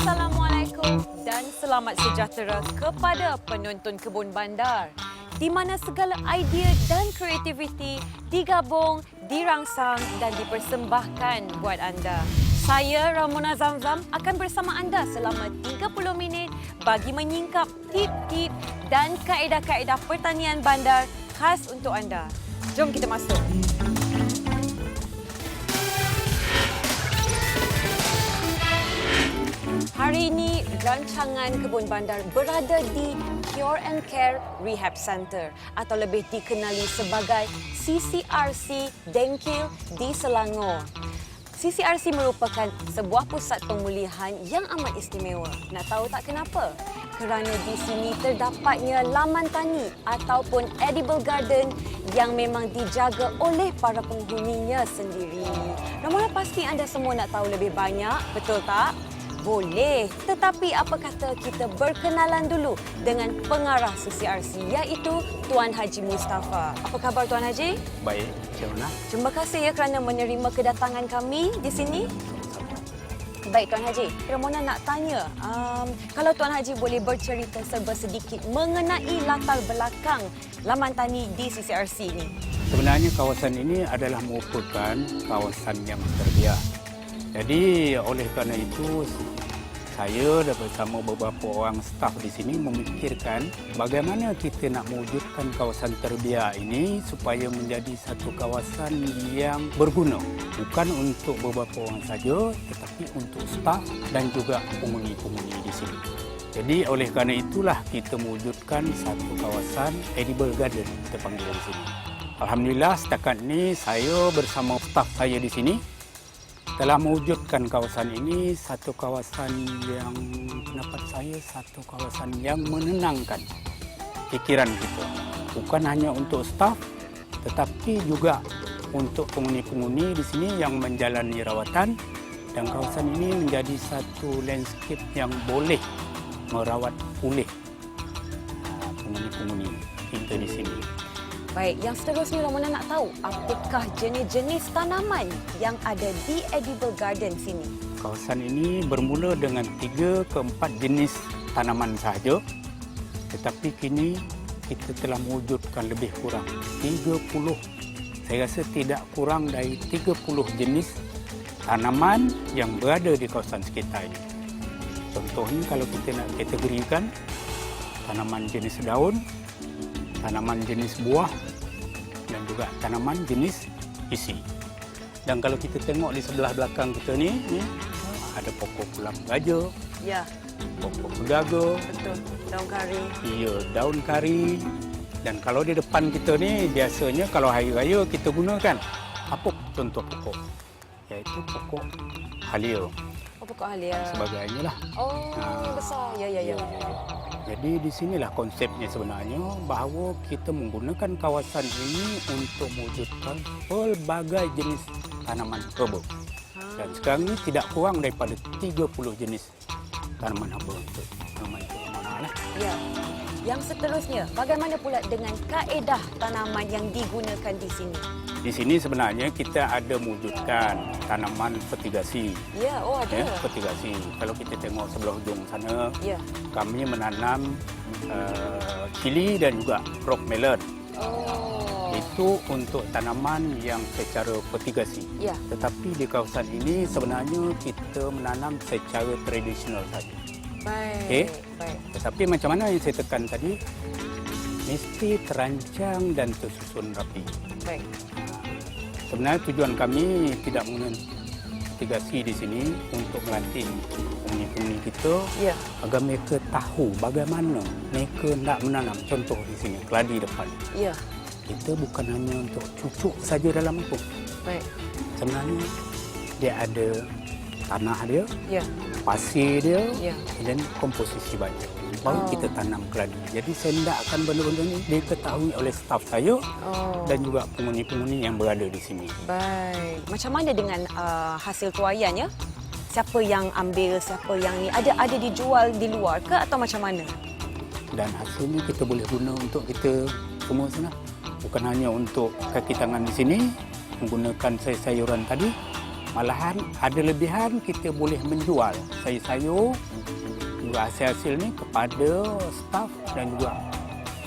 Assalamualaikum dan selamat sejahtera kepada penonton Kebun Bandar, di mana segala idea dan kreativiti digabung, dirangsang dan dipersembahkan buat anda. Saya Ramona Zamzam akan bersama anda selama 30 minit bagi menyingkap tip-tip dan kaedah-kaedah pertanian bandar khas untuk anda. Jom kita masuk. Hari ini, rancangan Kebun Bandar berada di Cure and Care Rehab Center atau lebih dikenali sebagai CCRC Dengkil di Selangor. CCRC merupakan sebuah pusat pemulihan yang amat istimewa. Nak tahu tak kenapa? Kerana di sini terdapatnya laman tani ataupun edible garden yang memang dijaga oleh para penghuninya sendiri. Ramona, pasti anda semua nak tahu lebih banyak, betul tak? Boleh, tetapi apa kata kita berkenalan dulu dengan pengarah CCRC iaitu Tuan Haji Mustafa. Apa khabar Tuan Haji? Baik, macam mana? Terima kasih ya kerana menerima kedatangan kami di sini. Baik Tuan Haji, Ramona nak tanya, kalau Tuan Haji boleh bercerita serba sedikit mengenai latar belakang laman tani di CCRC ini. Sebenarnya kawasan ini adalah merupakan kawasan yang terbiar. Jadi oleh kerana itu saya dan bersama beberapa orang staf di sini memikirkan bagaimana kita nak mewujudkan kawasan terbiar ini supaya menjadi satu kawasan yang berguna. Bukan untuk beberapa orang saja tetapi untuk staf dan juga penghuni-penghuni di sini. Jadi oleh kerana itulah kita mewujudkan satu kawasan edible garden kita panggil di sini. Alhamdulillah setakat ini saya bersama staf saya di sini telah mewujudkan kawasan ini satu kawasan yang pendapat saya satu kawasan yang menenangkan fikiran kita. Bukan hanya untuk staf tetapi juga untuk penghuni-penghuni di sini yang menjalani rawatan, dan kawasan ini menjadi satu landscape yang boleh merawat pulih penghuni-penghuni kita di sini. Baik, yang seterusnya Ramona nak tahu apakah jenis-jenis tanaman yang ada di edible garden sini? Kawasan ini bermula dengan 3 ke 4 jenis tanaman sahaja, tetapi kini kita telah mewujudkan lebih kurang 30, saya rasa tidak kurang dari 30 jenis tanaman yang berada di kawasan sekitar ini. Contohnya kalau kita nak kategorikan tanaman jenis daun, tanaman jenis buah dan juga tanaman jenis isi. Dan kalau kita tengok di sebelah belakang kita ni ada pokok pulang gajah. Ya. Pokok pegaga. Betul. Daun kari. Ya, daun kari. Dan kalau di depan kita ni biasanya kalau hari raya kita gunakan apa contoh pokok? Iaitu pokok halia. Oh, pokok halia. Sebagainya lah. Oh, besar. Ya. Jadi di sinilah konsepnya sebenarnya bahawa kita menggunakan kawasan ini untuk mewujudkan pelbagai jenis tanaman herba. Dan sekarang ini tidak kurang daripada 30 jenis tanaman herba untuk tanaman herba. Ya. Yang seterusnya, bagaimana pula dengan kaedah tanaman yang digunakan di sini? Di sini sebenarnya kita ada mewujudkan tanaman fertigasi. Ya, oh ada. Ya, fertigasi. Kalau kita tengok sebelah hujung sana, Ya. kami menanam cili dan juga rock melon. Oh. Itu untuk tanaman yang secara fertigasi. Ya. Tetapi di kawasan ini sebenarnya kita menanam secara tradisional saja. Baik. Okey. Baik. Tetapi macam mana yang saya tekan tadi, mesti terancang dan tersusun rapi. Baik. Sebenarnya tujuan kami tidak menggunakan fertigasi di sini untuk melatih penghuni-penghuni kita, Ya. agar mereka tahu bagaimana mereka nak menanam. Contoh di sini, keladi depan. Ya. Kita bukan hanya untuk cucuk saja dalam pupuk. Baik. Sebenarnya dia ada tanah dia, Ya. pasir dia, Ya. dan komposisi baju. Baru kita tanam keladi. Jadi saya hendakkan benda-benda ini diketahui oleh staf saya dan juga penghuni-penghuni yang berada di sini. Baik. Macam mana dengan hasil tuaian ya? Siapa yang ambil, siapa yang ni? Ada dijual di luar ke atau macam mana? Dan hasilnya kita boleh guna untuk kita semua sana. Bukan hanya untuk kaki tangan di sini, menggunakan sayur-sayuran tadi, Malahan ada lebihan kita boleh menjual sayur-sayur juga hasil-hasil ni kepada staf dan juga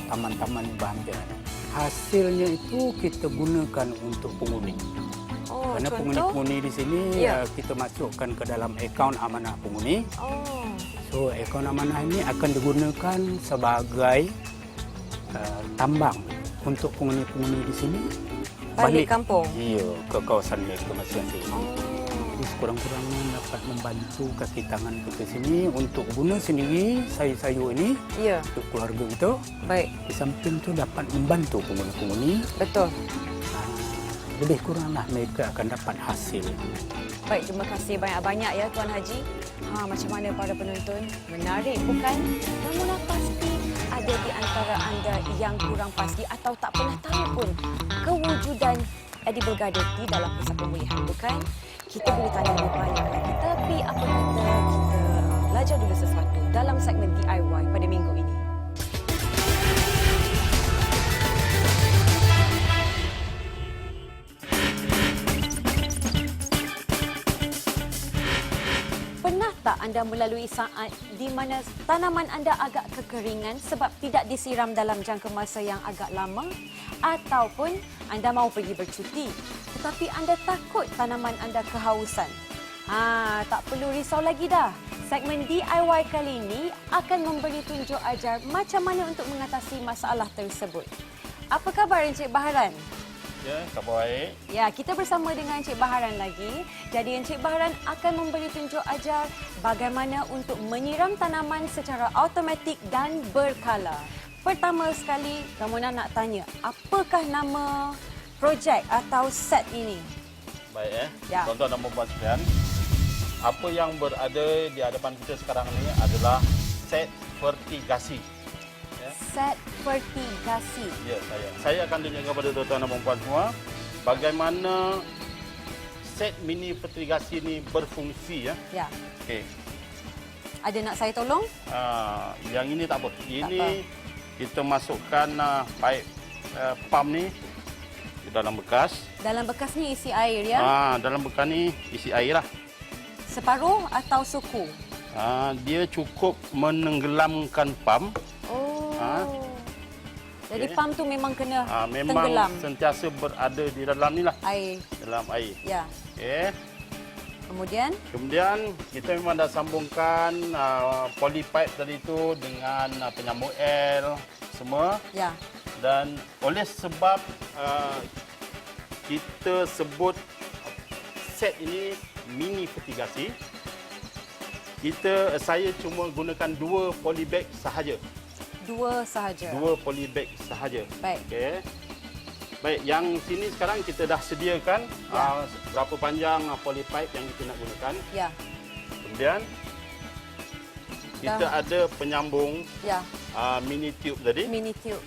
taman-taman bahagian. Hasilnya itu kita gunakan untuk pengundi. Oh, Kerana contoh? pengundi-pengundi di sini Ya. kita masukkan ke dalam akaun amanah pengundi. Oh, So akaun amanah ini akan digunakan sebagai tambang untuk pengundi-pengundi di sini balik kampung. Iya, ke kawasan mereka masing-masing. Oh. Jadi sekurang-kurangnya dapat membantu kaki tangan kita sini untuk guna sendiri sayur-sayur ini Ya, untuk keluarga kita. baik. Di samping itu dapat membantu pengundi-pengundi. Betul. Lebih kuranglah mereka akan dapat hasil. Baik, terima kasih banyak-banyak ya Tuan Haji. Macam mana para penonton? Menarik bukan? Namun pasti ada di antara anda yang kurang pasti atau tak pernah tahu pun kewujudan edible garden di dalam pusat pemulihan, bukan? Kita boleh tanya lebih banyak lagi. Tapi apa kata kita belajar dulu sesuatu dalam segmen DIY pada minggu ini. Pernah tak anda melalui saat di mana tanaman anda agak kekeringan sebab tidak disiram dalam jangka masa yang agak lama? Ataupun anda mahu pergi bercuti tetapi anda takut tanaman anda kehausan? Tak perlu risau lagi dah. Segmen DIY kali ini akan memberi tunjuk ajar macam mana untuk mengatasi masalah tersebut. Apa khabar Encik Baharan? Ya, khabar baik. Ya, kita bersama dengan Encik Baharan lagi. Jadi Encik Baharan akan memberi tunjuk ajar bagaimana untuk menyiram tanaman secara automatik dan berkala. Pertama sekali, Ramona nak tanya, apakah nama projek atau set ini? Baik Ya. Tuan-tuan dan puan sekalian, apa yang berada di hadapan kita sekarang ini adalah set fertigasi. Ya. Set fertigasi. Ya, saya akan tunjukkan kepada tuan-tuan dan puan semua bagaimana set mini fertigasi ini berfungsi ya. Ya. Okey. Ada nak saya tolong? Yang ini tak apa. Ini apa. kita masukkan pipe pump ni ke dalam bekas. Dalam bekas ni isi air ya? Dalam bekas ni isi air lah. Separuh atau suku? Dia cukup menenggelamkan pump. Oh. Jadi Okey. pam tu memang kena Memang tenggelam sentiasa berada di dalam ni lah. air. Dalam air. Ya. Okey. Kemudian Kita memang dah sambungkan polypipe tadi tu dengan penyambung L semua. ya. Dan oleh sebab kita sebut set ini mini fertigasi, saya cuma gunakan 2 polybag sahaja. 2 sahaja. 2 polybag sahaja. Baik. Okey. Baik, yang sini sekarang kita dah sediakan Ya. berapa panjang polypipe yang kita nak gunakan. Ya. Kemudian kita ada penyambung Ya. mini tube tadi. Mini tube.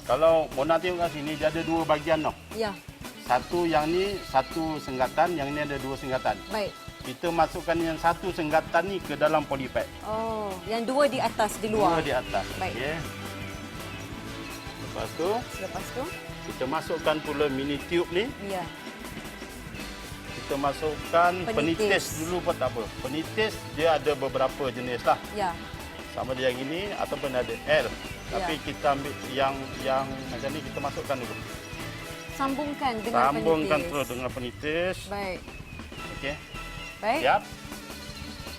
Kalau Mona tengok kat sini dia ada 2 bahagian tau. Ya. Satu yang ni satu senggatan, yang ni ada 2 senggatan. Baik. Kita masukkan yang satu senggatan ni ke dalam polypipe. Oh, yang 2 di atas, di luar. 2 di atas. Baik. Okey. Lepas tu Selepas tu? kita masukkan pula mini tube ni. Ya. Kita masukkan Penitis. penitis dulu pun tak apa. Penitis dia ada beberapa jenis lah. Ya. Sama dia yang ini ataupun ada L. Tapi kita ambil yang macam ni kita masukkan dulu. Sambungkan dengan Sambungkan penitis. terus dengan penitis. Baik. Okey. Baik. Siap.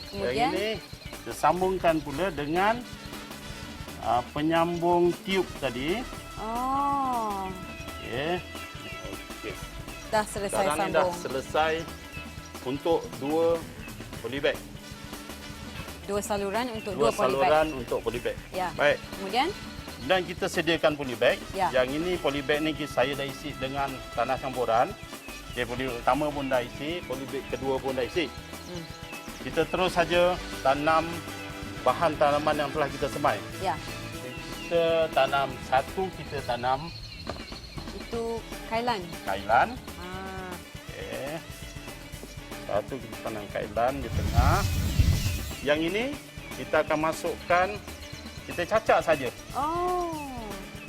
Kemudian Yang ini kita sambungkan pula dengan penyambung tube tadi. oh, Okey. Okey. dah selesai Sekarang ni dah sambung. selesai untuk 2 polybag. 2 saluran untuk 2 2 polybag. saluran untuk polybag. Ya. Baik. Kemudian Dan kita sediakan polybag. Ya. Yang ini polybag ni saya dah isi dengan tanah campuran. Okay, polybag pertama pun dah isi, polybag kedua pun dah isi. Kita terus saja tanam bahan tanaman yang telah kita semai. ya, Kita tanam satu, kita tanam itu kailan. kailan. Ah, Okey. Satu kita tanam kailan di tengah. Yang ini kita akan masukkan, kita cacak saja. oh.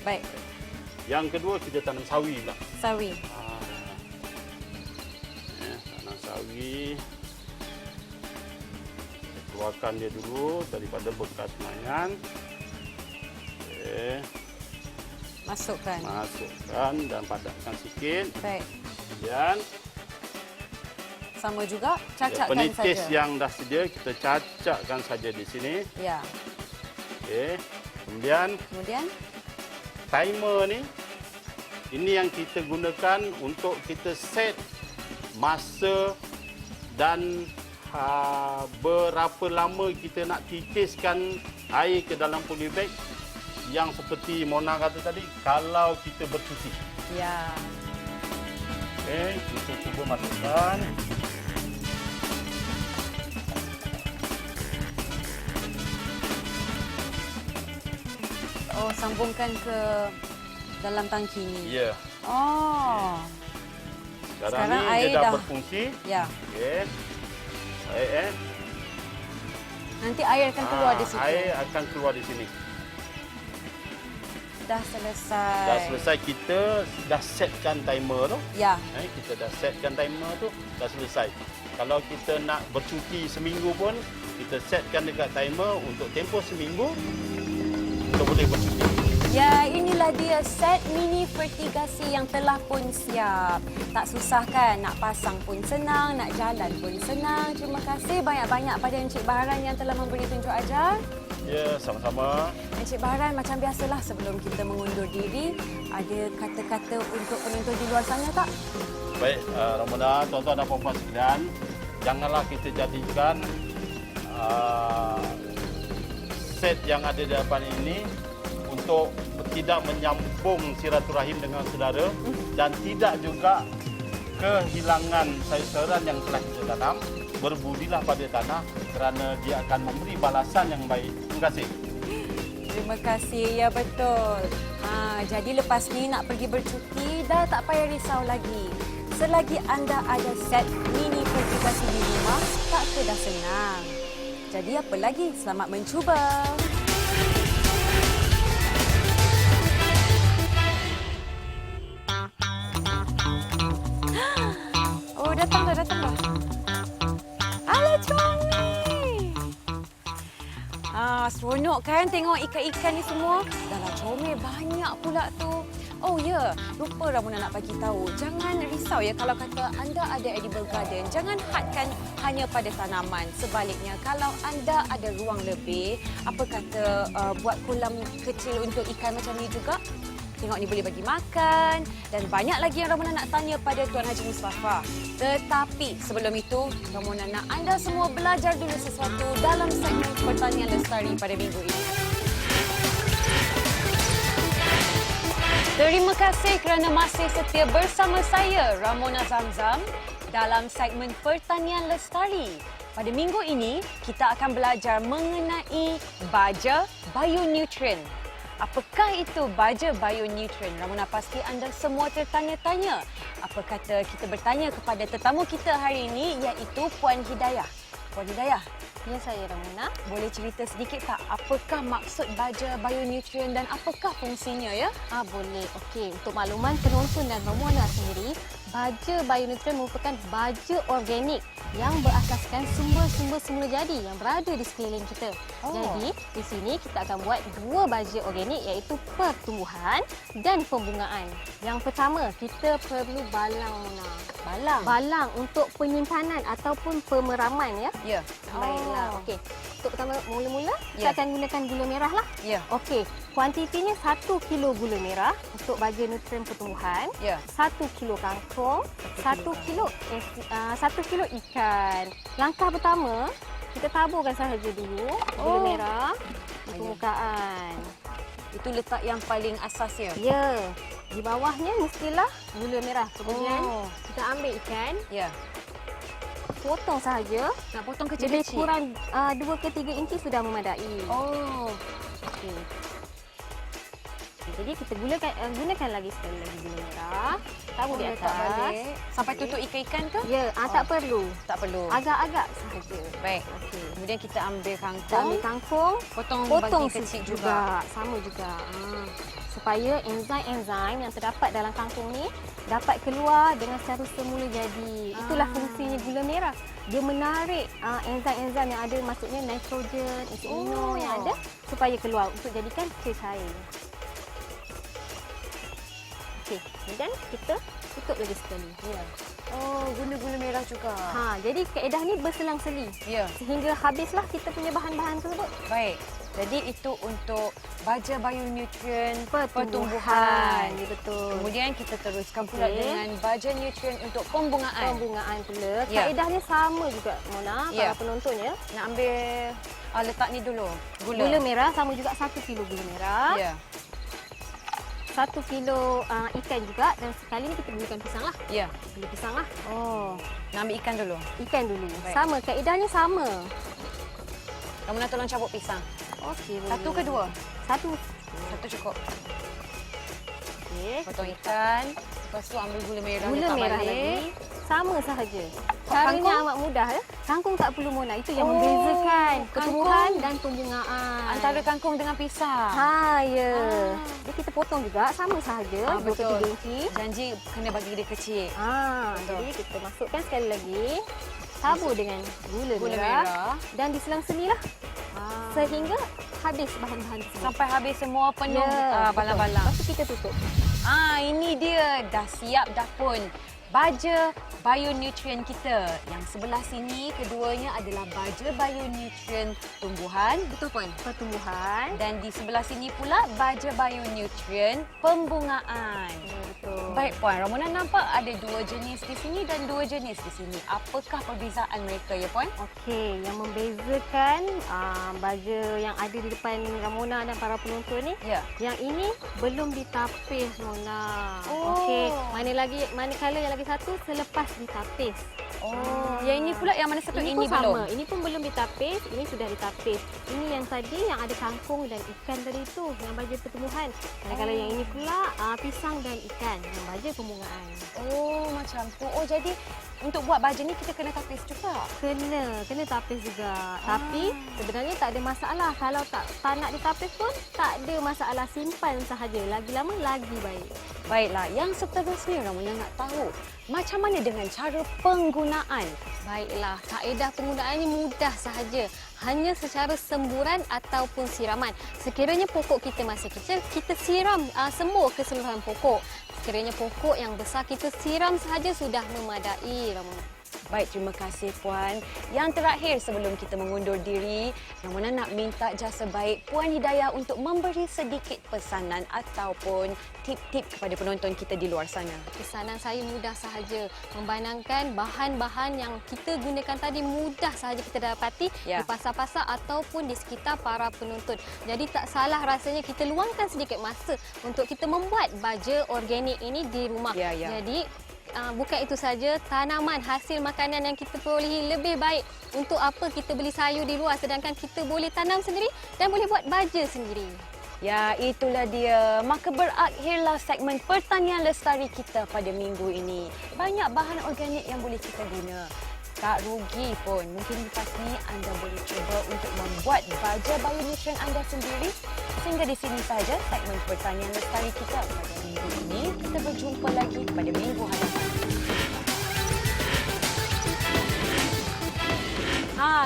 Baik. Yang kedua kita tanam sawi pula. Sawi. Tanam sawi. Keluarkan dia dulu daripada bekas mainan. Okey. Masukkan. Masukkan dan padatkan sikit. Baik. Kemudian Sama juga, cacatkan penitis saja. yang dah sedia kita cacakkan saja di sini. Ya. Okey. Kemudian Kemudian timer ni, ini yang kita gunakan untuk kita set masa dan berapa lama kita nak titiskan air ke dalam polybag yang seperti Mona kata tadi, kalau kita bercuti. ya. Okey, kita cuba masukkan. Oh, sambungkan ke dalam tangki ni. Ya. Oh. Sekarang Sekarang ni air dia dah dah- berfungsi. Ya. Okey. Baik Nanti air akan keluar di situ. Air akan keluar di sini. Dah selesai. Dah selesai, kita dah setkan timer tu. Ya. Kita dah setkan timer tu, dah selesai. Kalau kita nak bercuti seminggu pun, kita setkan dekat timer untuk tempoh seminggu, kita boleh bercuti. Ya, inilah dia set mini fertigasi yang telah pun siap. Tak susah kan? Nak pasang pun senang, nak jalan pun senang. Terima kasih banyak-banyak pada Encik Baharan yang telah memberi tunjuk ajar. Ya, sama-sama. Encik Baharan, macam biasalah sebelum kita mengundur diri, ada kata-kata untuk penonton di luar sana tak? Baik, Ramona, tuan-tuan dan puan-puan sekalian, janganlah kita jadikan set yang ada di depan ini untuk tidak menyambung silaturahim dengan saudara dan tidak juga kehilangan sayur-sayuran yang telah kita tanam. Berbudilah pada tanah kerana dia akan memberi balasan yang baik. Terima kasih. Terima kasih, ya betul. Jadi lepas ni nak pergi bercuti, dah tak payah risau lagi. Selagi anda ada set mini fertigasi di rumah, tak ke dah senang. Jadi apa lagi? Selamat mencuba. Oh, datang dah. Alah, comel. Seronok kan tengok ikan-ikan ni semua. Dahlah comel, banyak pula tu. Oh ya, lupa Ramona nak bagi tahu. Jangan risau ya kalau kata anda ada edible garden. Jangan hadkan hanya pada tanaman. Sebaliknya, kalau anda ada ruang lebih, apa kata buat kolam kecil untuk ikan macam ni juga. Tengok ni boleh bagi makan dan banyak lagi yang Ramona nak tanya pada Tuan Haji Mustafa. Tetapi sebelum itu, Ramona nak anda semua belajar dulu sesuatu dalam segmen Pertanian Lestari pada minggu ini. Terima kasih kerana masih setia bersama saya, Ramona Zamzam, dalam segmen Pertanian Lestari. Pada minggu ini, kita akan belajar mengenai baja bionutrien. Apakah itu baja bionutrien? Ramona pasti anda semua tertanya-tanya. Apa kata kita bertanya kepada tetamu kita hari ini, iaitu Puan Hidayah. Puan Hidayah, Ya, saya Ramona. boleh cerita sedikit tak apakah maksud baja bionutrien dan apakah fungsinya ya? Boleh. Okey, untuk makluman penonton dan Ramona sendiri, baja bionutrien merupakan baja organik yang berasaskan sumber-sumber semula jadi yang berada di sekeliling kita. Oh. Jadi, di sini kita akan buat dua baja organik iaitu pertumbuhan dan pembungaan. Yang pertama, kita perlu balang, Mona. Balang. Balang untuk penyimpanan ataupun pemeraman ya. Ya. Baiklah. Okey. Untuk pertama mula-mula Ya. kita akan gunakan gula merah lah. Ya. Okey, kuantitinya 1 kilo gula merah untuk baja nutrien pertumbuhan, Ya. 1 kilo kangkung, 1 kilo ikan. Langkah pertama, kita taburkan sahaja dulu gula merah di permukaan. Itu letak yang paling asasnya. Ya, di bawahnya mestilah gula merah. Kemudian Oh. kita ambil ikan, Ya. potong sahaja. Nak potong Lebih kecil-kecil. kurang 2 ke 3 inci sudah memadai. Oh. Okey. Jadi kita gunakan lagi sekali lagi gula merah. Tabur di Letak atas. balik. Sampai tutup ikan-ikan ke? Ya, tak perlu. Tak perlu. Agak-agak sahaja. Baik. Okey. Kemudian kita ambil Kita kangkung. ambil kangkung, Potong potong bagi kecil juga. juga. Sama juga. supaya enzim-enzim yang terdapat dalam kangkung ni dapat keluar dengan secara semula jadi. Itulah fungsinya gula merah. Dia menarik enzim-enzim yang ada, maksudnya nitrogen, asid amino yang ada supaya keluar untuk jadikan kue cair. Okey, kemudian kita tutup lagi sekali. Ya. Oh, gula-gula merah juga. Jadi kaedah ni berselang-seli. Ya. Sehingga habislah kita punya bahan-bahan tersebut. Baik. Jadi itu untuk baja bionutrien Pertumbuhan. Ya, betul. Kemudian kita teruskan pula dengan baja nutrien untuk pembungaan. Pembungaan pula. Ya. Kaedahnya sama juga, Mona, Ya. para penontonnya. Nak ambil letak ni dulu. Gula merah sama juga 1 kilo gula merah. Ya. 1 kilo ikan juga, dan sekali ni kita gunakan pisang lah. Ya. Beli pisang lah. Oh, nak ambil ikan dulu. Ikan dulu. Baik. Sama, kaedahnya sama. Kamu nak tolong cabut pisang. Okey. Satu ke dua? Satu. Satu cukup. Okey. Potong ikan. Lepas tu ambil gula merah. Gula letak merah balik. lagi. Sama sahaja. Caranya kangkung? amat mudah. Kangkung tak perlu, Mona. Itu yang Oh, membezakan pertumbuhan kangkung dan pembungaan. Antara kangkung dengan pisang. Ya. Jadi kita potong juga sama sahaja. Betul. 23 inci. Janji kena bagi dia kecil. Betul. Jadi kita masukkan sekali lagi. Tabur dengan gula Gula merah. merah. Dan diselang-selilah sehingga habis bahan-bahan tersebut. Sampai habis semua penuh betul. balang-balang. Lepas tu kita tutup. Ini dia. Dah siap dah pun. Baja bionutrien kita. Yang sebelah sini keduanya adalah baja bionutrien tumbuhan. Betul Puan? Pertumbuhan. Dan di sebelah sini pula baja bionutrien pembungaan. Betul. Baik Puan, Ramona nampak ada 2 jenis di sini dan 2 jenis di sini. Apakah perbezaan mereka ya Puan? Okey, yang membezakan baja yang ada di depan Ramona dan para penonton ni, Ya. yang ini belum ditapis, Mona. Oh. Okey, manakala yang lagi satu selepas ditapis. Yang ini pula yang mana satu Ini ini pun sama. belum? Ini pun belum ditapis, ini sudah ditapis. Ini yang tadi yang ada kangkung dan ikan tadi tu, yang baja pertumbuhan. Manakala yang ini pula pisang dan ikan, yang baja pembungaan. Macam tu. Jadi untuk buat baja ni kita kena tapis juga. Kena tapis juga. Tapi sebenarnya tak ada masalah. Kalau tak nak ditapis pun tak ada masalah. Simpan sahaja. Lagi lama lagi baik. Baiklah, yang seterusnya Ramona nak tahu macam mana dengan cara penggunaan. Baiklah, kaedah penggunaan ini mudah sahaja. Hanya secara semburan ataupun siraman. Sekiranya pokok kita masih kecil, kita siram semua keseluruhan pokok. Sekiranya pokok yang besar, kita siram sahaja sudah memadai, Ramona. Baik, terima kasih Puan. Yang terakhir sebelum kita mengundur diri, Ramona nak minta jasa baik Puan Hidayah untuk memberi sedikit pesanan ataupun tip-tip kepada penonton kita di luar sana. Pesanan saya mudah sahaja. Memandangkan bahan-bahan yang kita gunakan tadi mudah sahaja kita dapati di pasar-pasar ataupun di sekitar para penonton. Jadi tak salah rasanya kita luangkan sedikit masa untuk kita membuat baja organik ini di rumah. Jadi bukan itu saja, tanaman hasil makanan yang kita perolehi lebih baik. Untuk apa kita beli sayur di luar sedangkan kita boleh tanam sendiri dan boleh buat baja sendiri. Ya, itulah dia. Maka berakhirlah segmen Pertanian Lestari kita pada minggu ini. Banyak bahan organik yang boleh kita guna. Tak rugi pun. Mungkin lepas ni anda boleh cuba untuk membuat baja bionutrien anda sendiri. Sehingga di sini saja segmen Pertanian Lestari kita pada minggu ini. Kita berjumpa lagi pada minggu hadapan.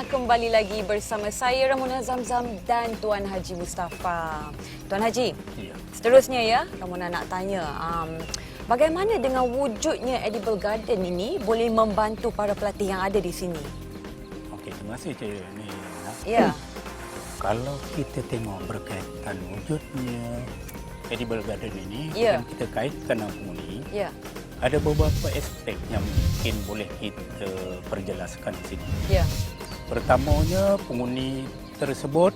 Kembali lagi bersama saya Ramona Zamzam dan Tuan Haji Mustafa. Tuan Haji, seterusnya ya, Ramona nak tanya, bagaimana dengan wujudnya Edible Garden ini boleh membantu para pelatih yang ada di sini? Okey, terima kasih Cik Nina. Ya. Kalau kita tengok berkaitan wujudnya Edible Garden ini, Ya. dan kita kaitkan dengan penghuni, Ya. ada beberapa aspek yang mungkin boleh kita perjelaskan di sini. Ya. Pertamanya, penghuni tersebut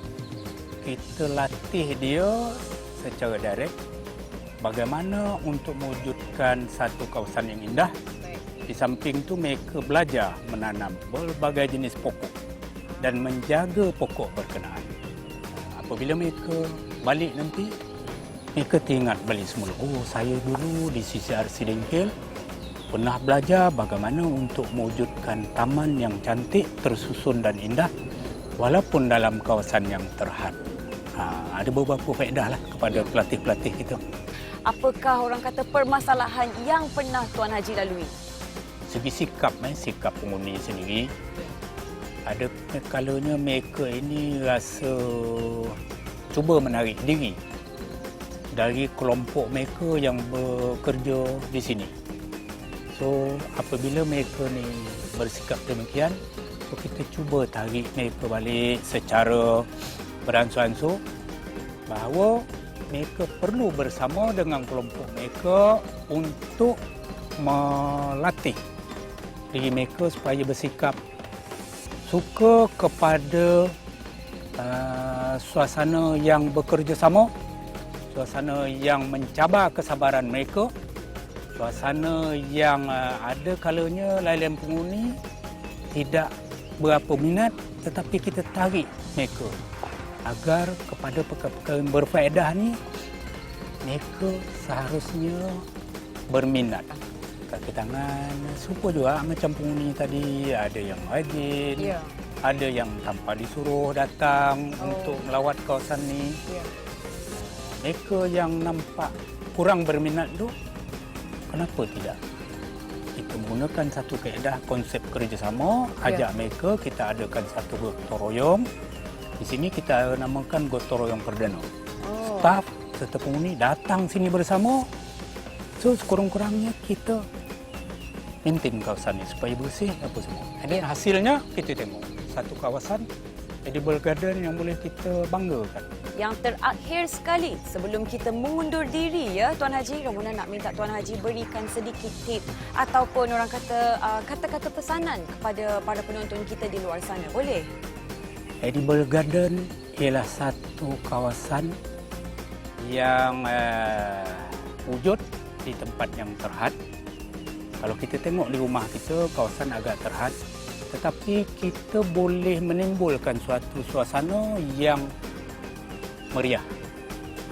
kita latih dia secara direct bagaimana untuk mewujudkan satu kawasan yang indah. Di samping itu mereka belajar menanam berbagai jenis pokok dan menjaga pokok berkenaan. Apabila mereka balik nanti, mereka teringat balik semula. Saya dulu di CCRC Dengkil pernah belajar bagaimana untuk mewujudkan taman yang cantik, tersusun dan indah walaupun dalam kawasan yang terhad. Ada beberapa faedah lah kepada pelatih-pelatih kita. Apakah orang kata permasalahan yang pernah Tuan Haji lalui? Segi sikap pengundi sendiri, ada kalanya mereka ini rasa cuba menarik diri dari kelompok mereka yang bekerja di sini. So apabila mereka ni bersikap demikian, so kita cuba tarik mereka balik secara beransur-ansur bahawa mereka perlu bersama dengan kelompok mereka untuk melatih diri mereka supaya bersikap suka kepada suasana yang bekerjasama, suasana yang mencabar kesabaran mereka, suasana yang ada kalanya lain-lain penghuni tidak berapa minat, tetapi kita tarik mereka agar kepada perkara-perkara yang berfaedah ni mereka seharusnya berminat. Kaki tangan serupa juga macam penghuni tadi, ada yang rajin, ada yang tanpa disuruh datang untuk melawat kawasan ni. Mereka yang nampak kurang berminat tu, kenapa tidak? Kita menggunakan satu kaedah konsep kerjasama, ajak mereka, kita adakan satu gotong royong. Di sini kita namakan gotong royong perdana. Staf serta penghuni datang sini bersama. So sekurang-kurangnya kita maintain kawasan ini supaya bersih apa semua. Jadi hasilnya kita tengok satu kawasan edible garden yang boleh kita banggakan. Yang terakhir sekali sebelum kita mengundur diri ya Tuan Haji, Ramona nak minta Tuan Haji berikan sedikit tip ataupun orang kata kata-kata pesanan kepada para penonton kita di luar sana. Boleh? Edible garden ialah satu kawasan yang wujud di tempat yang terhad. Kalau kita tengok di rumah kita, kawasan agak terhad, tetapi kita boleh menimbulkan suatu suasana yang meriah,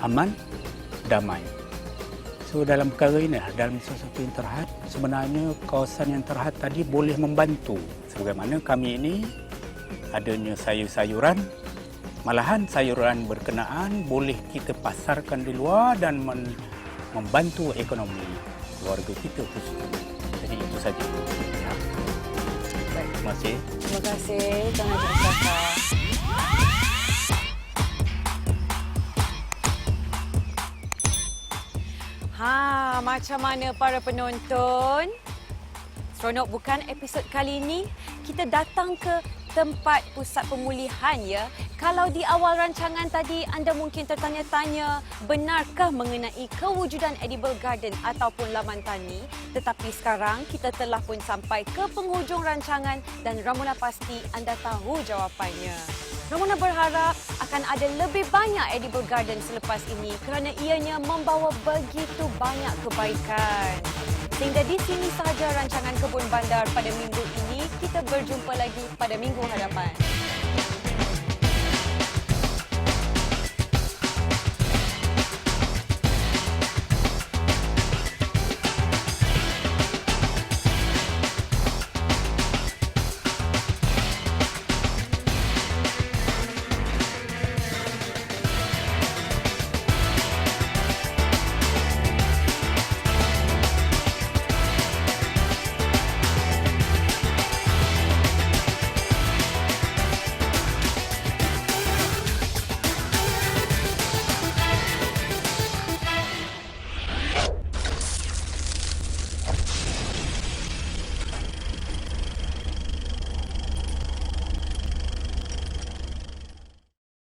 aman, damai. So dalam perkara ini, dalam sesuatu yang terhad, sebenarnya kawasan yang terhad tadi boleh membantu. Sebagaimana kami ini adanya sayur-sayuran, malahan sayuran berkenaan boleh kita pasarkan di luar dan membantu ekonomi keluarga kita khususnya. Jadi itu saja. Ya. Baik. Terima kasih. Terima kasih Tuan Haji Mustafa. Macam mana para penonton? Seronok bukan episod kali ini? Kita datang ke tempat pusat pemulihan ya. Kalau di awal rancangan tadi anda mungkin tertanya-tanya benarkah mengenai kewujudan edible garden ataupun laman tani, tetapi sekarang kita telah pun sampai ke penghujung rancangan dan Ramona pasti anda tahu jawapannya. Ramona berharap akan ada lebih banyak edible garden selepas ini kerana ianya membawa begitu banyak kebaikan. Sehingga di sini sahaja rancangan Kebun Bandar pada minggu ini. Kita berjumpa lagi pada minggu hadapan.